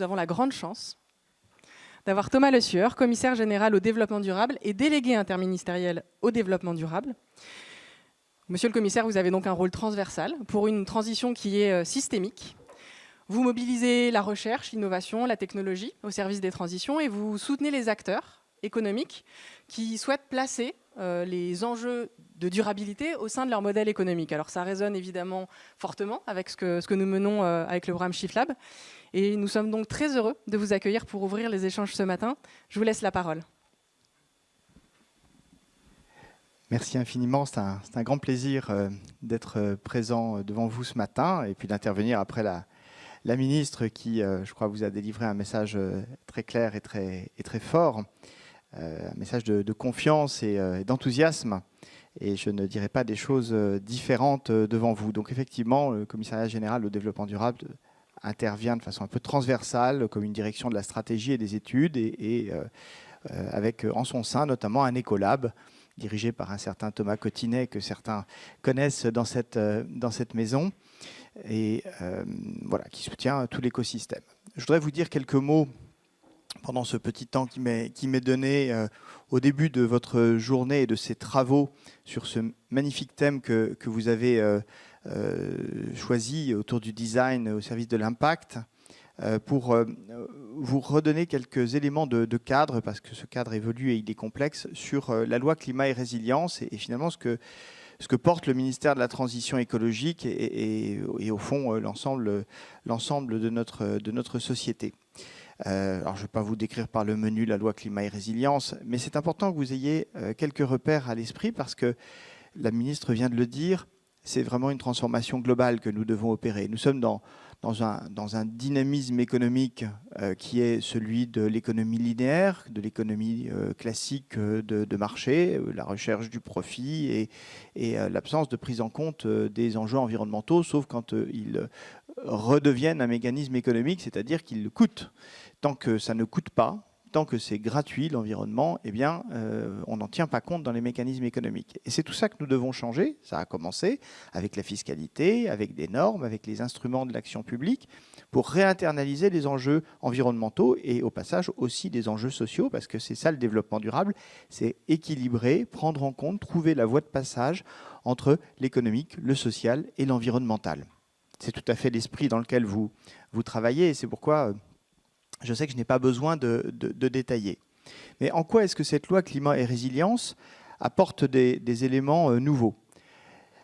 nous avons la grande chance d'avoir Thomas Le Sueur, commissaire général au développement durable et délégué interministériel au développement durable. Monsieur le commissaire, vous avez donc un rôle transversal pour une transition qui est systémique. Vous mobilisez la recherche, l'innovation, la technologie au service des transitions et vous soutenez les acteurs économiques qui souhaitent placer les enjeux de durabilité au sein de leur modèle économique. Alors ça résonne évidemment fortement avec ce que nous menons avec le programme Shift Lab. Et nous sommes donc très heureux de vous accueillir pour ouvrir les échanges ce matin. Je vous laisse la parole. Merci infiniment. C'est un grand plaisir d'être présent devant vous ce matin et puis d'intervenir après la ministre qui, je crois, vous a délivré un message très clair et très fort, un message de confiance et d'enthousiasme. Et je ne dirai pas des choses différentes devant vous. Donc effectivement, le commissariat général au développement durable intervient de façon un peu transversale comme une direction de la stratégie et des études et avec en son sein notamment un écolab dirigé par un certain Thomas Cotinet que certains connaissent dans cette maison et voilà, qui soutient tout l'écosystème. Je voudrais vous dire quelques mots pendant ce petit temps qui m'est donné au début de votre journée et de ces travaux sur ce magnifique thème que vous avez choisi autour du design au service de l'impact pour vous redonner quelques éléments de cadre, parce que ce cadre évolue et il est complexe, sur la loi climat et résilience et finalement ce que porte le ministère de la Transition écologique et au fond l'ensemble de notre société. Alors je ne vais pas vous décrire par le menu la loi climat et résilience, mais c'est important que vous ayez quelques repères à l'esprit parce que la ministre vient de le dire, c'est vraiment une transformation globale que nous devons opérer. Nous sommes dans un dynamisme économique qui est celui de l'économie linéaire, de l'économie classique de marché, la recherche du profit et l'absence de prise en compte des enjeux environnementaux, sauf quand ils redeviennent un mécanisme économique, c'est-à-dire qu'ils coûtent. Tant que ça ne coûte pas, tant que c'est gratuit, l'environnement, eh bien, on n'en tient pas compte dans les mécanismes économiques. Et c'est tout ça que nous devons changer. Ça a commencé avec la fiscalité, avec des normes, avec les instruments de l'action publique, pour réinternaliser les enjeux environnementaux et au passage aussi des enjeux sociaux, parce que c'est ça le développement durable, c'est équilibrer, prendre en compte, trouver la voie de passage entre l'économique, le social et l'environnemental. C'est tout à fait l'esprit dans lequel vous travaillez et c'est pourquoi je sais que je n'ai pas besoin de détailler. Mais en quoi est-ce que cette loi climat et résilience apporte des éléments nouveaux?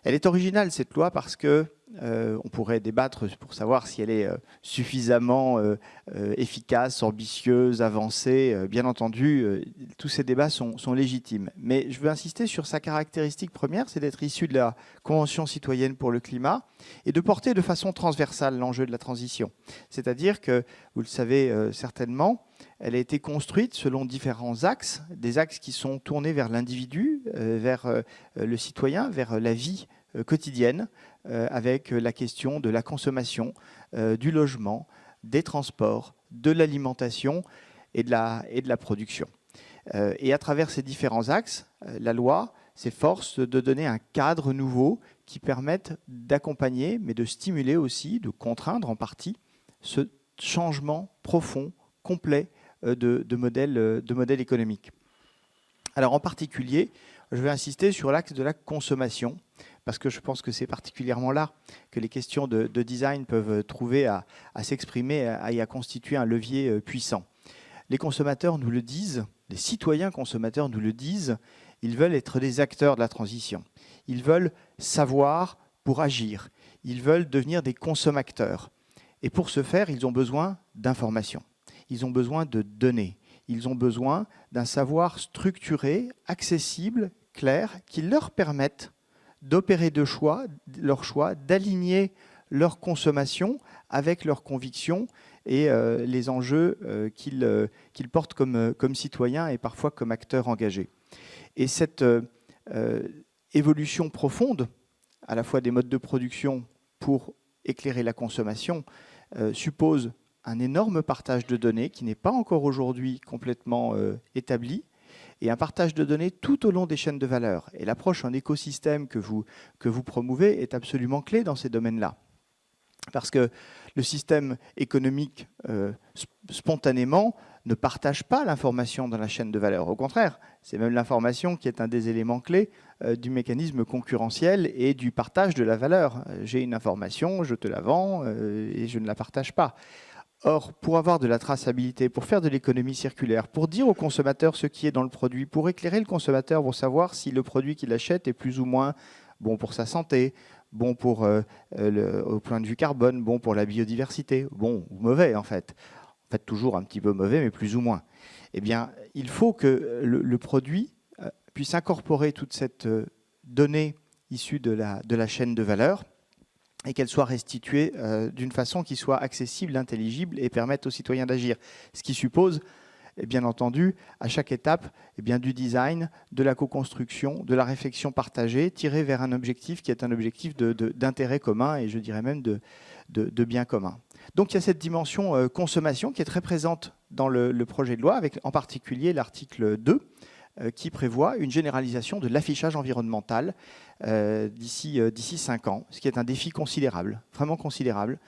Elle est originale, cette loi, parce que on pourrait débattre pour savoir si elle est suffisamment efficace, ambitieuse, avancée. Bien entendu, tous ces débats sont légitimes. Mais je veux insister sur sa caractéristique première, c'est d'être issue de la Convention citoyenne pour le climat et de porter de façon transversale l'enjeu de la transition. C'est-à-dire que, vous le savez certainement, elle a été construite selon différents axes, des axes qui sont tournés vers l'individu, vers le citoyen, vers la vie quotidienne, avec la question de la consommation, du logement, des transports, de l'alimentation et de la production. Et à travers ces différents axes, la loi s'efforce de donner un cadre nouveau qui permette d'accompagner, mais de stimuler aussi, de contraindre en partie, ce changement profond, complet de modèle économique. Alors en particulier, je vais insister sur l'axe de la consommation, parce que je pense que c'est particulièrement là que les questions de design peuvent trouver à s'exprimer et à constituer un levier puissant. Les consommateurs nous le disent, les citoyens consommateurs nous le disent, ils veulent être des acteurs de la transition. Ils veulent savoir pour agir. Ils veulent devenir des consommateurs. Et pour ce faire, ils ont besoin d'informations. Ils ont besoin de données. Ils ont besoin d'un savoir structuré, accessible, clair, qui leur permette d'opérer leur choix, d'aligner leur consommation avec leurs convictions et les enjeux qu'ils portent comme citoyens et parfois comme acteurs engagés. Et cette évolution profonde, à la fois des modes de production pour éclairer la consommation, suppose un énorme partage de données qui n'est pas encore aujourd'hui complètement établi, et un partage de données tout au long des chaînes de valeur. Et l'approche en écosystème que vous promouvez est absolument clé dans ces domaines-là. Parce que le système économique, spontanément, ne partage pas l'information dans la chaîne de valeur. Au contraire, c'est même l'information qui est un des éléments clés du mécanisme concurrentiel et du partage de la valeur. J'ai une information, je te la vends et je ne la partage pas. Or, pour avoir de la traçabilité, pour faire de l'économie circulaire, pour dire au consommateur ce qui est dans le produit, pour éclairer le consommateur pour savoir si le produit qu'il achète est plus ou moins bon pour sa santé, bon pour au point de vue carbone, bon pour la biodiversité, bon ou mauvais en fait toujours un petit peu mauvais, mais plus ou moins. Eh bien, il faut que le produit puisse incorporer toute cette donnée issue de la chaîne de valeur et qu'elle soit restituée d'une façon qui soit accessible, intelligible et permette aux citoyens d'agir. Ce qui suppose, bien entendu, à chaque étape, du design, de la co-construction, de la réflexion partagée, tirée vers un objectif qui est un objectif d'intérêt commun et je dirais même de bien commun. Donc il y a cette dimension consommation qui est très présente dans le projet de loi, avec en particulier l'article 2, qui prévoit une généralisation de l'affichage environnemental d'ici 5 ans, ce qui est un défi considérable, vraiment considérable.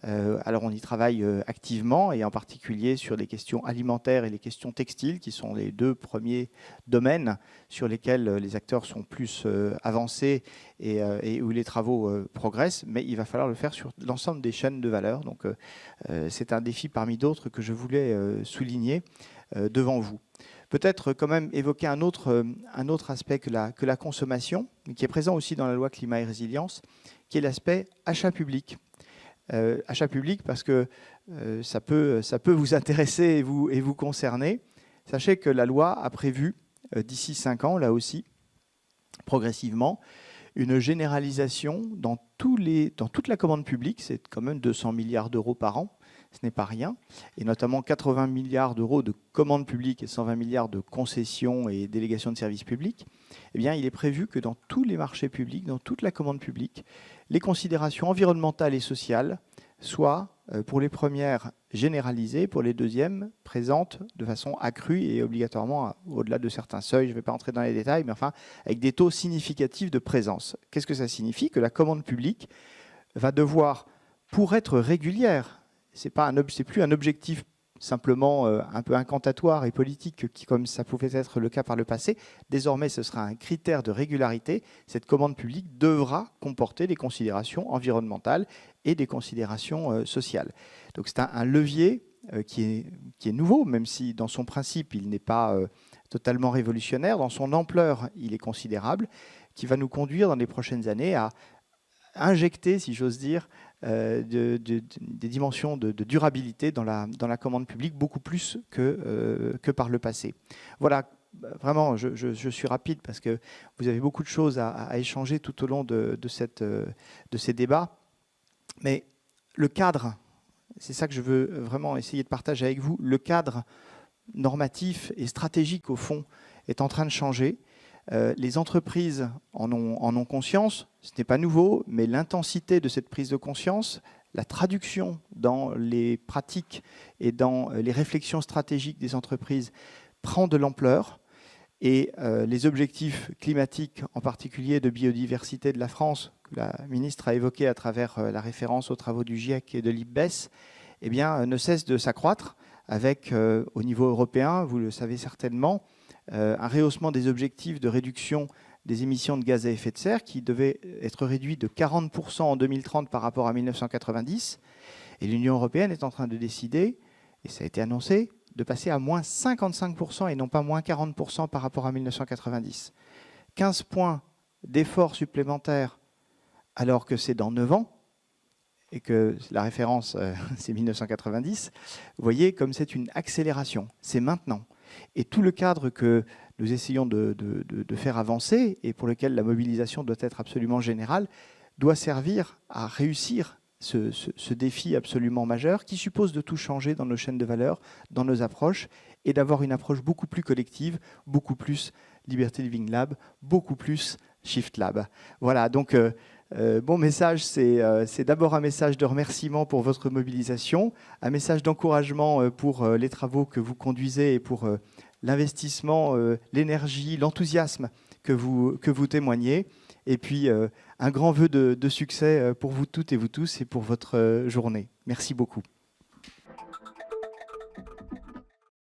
Alors on y travaille activement, et en particulier sur les questions alimentaires et les questions textiles, qui sont les 2 premiers domaines sur lesquels les acteurs sont plus avancés et où les travaux progressent, mais il va falloir le faire sur l'ensemble des chaînes de valeur. Donc c'est un défi parmi d'autres que je voulais souligner devant vous. Peut-être quand même évoquer un autre aspect que la consommation, qui est présent aussi dans la loi climat et résilience, qui est l'aspect achat public. Achat public parce que ça peut vous intéresser et vous concerner. Sachez que la loi a prévu, d'ici 5 ans, là aussi, progressivement, une généralisation dans toute la commande publique. C'est quand même 200 milliards d'euros par an, ce n'est pas rien, et notamment 80 milliards d'euros de commandes publiques et 120 milliards de concessions et délégations de services publics. Eh bien, il est prévu que dans tous les marchés publics, dans toute la commande publique, les considérations environnementales et sociales soient, pour les premières, généralisées, pour les deuxièmes, présentes de façon accrue et obligatoirement au-delà de certains seuils. Je ne vais pas entrer dans les détails, mais enfin, avec des taux significatifs de présence. Qu'est-ce que ça signifie? Que la commande publique va devoir, pour être régulière, c'est plus un objectif simplement un peu incantatoire et politique, qui, comme ça pouvait être le cas par le passé. Désormais, ce sera un critère de régularité. Cette commande publique devra comporter des considérations environnementales et des considérations sociales. Donc c'est un levier qui est nouveau, même si dans son principe, il n'est pas totalement révolutionnaire. Dans son ampleur, il est considérable, qui va nous conduire dans les prochaines années à injecter, si j'ose dire, des dimensions de durabilité dans la commande publique, beaucoup plus que par le passé. Voilà, vraiment, je suis rapide parce que vous avez beaucoup de choses à échanger tout au long de ces débats. Mais le cadre, c'est ça que je veux vraiment essayer de partager avec vous, le cadre normatif et stratégique, au fond, est en train de changer. Les entreprises en ont conscience, ce n'est pas nouveau, mais l'intensité de cette prise de conscience, la traduction dans les pratiques et dans les réflexions stratégiques des entreprises prend de l'ampleur, et les objectifs climatiques, en particulier de biodiversité de la France, que la ministre a évoqué à travers la référence aux travaux du GIEC et de l'IPBES, eh bien, ne cessent de s'accroître avec, au niveau européen, vous le savez certainement, un rehaussement des objectifs de réduction des émissions de gaz à effet de serre qui devait être réduit de 40% en 2030 par rapport à 1990. Et l'Union européenne est en train de décider, et ça a été annoncé, de passer à moins 55% et non pas moins 40% par rapport à 1990. 15 points d'efforts supplémentaires alors que c'est dans 9 ans et que la référence c'est 1990. Vous voyez comme c'est une accélération, c'est maintenant. Et tout le cadre que nous essayons de faire avancer et pour lequel la mobilisation doit être absolument générale, doit servir à réussir ce défi absolument majeur qui suppose de tout changer dans nos chaînes de valeur, dans nos approches, et d'avoir une approche beaucoup plus collective, beaucoup plus Liberty Living Lab, beaucoup plus Shift Lab. Voilà, donc bon message, c'est d'abord un message de remerciement pour votre mobilisation, un message d'encouragement pour les travaux que vous conduisez et pour l'investissement, l'énergie, l'enthousiasme que vous témoignez. Et puis, un grand vœu de succès pour vous toutes et vous tous et pour votre journée. Merci beaucoup.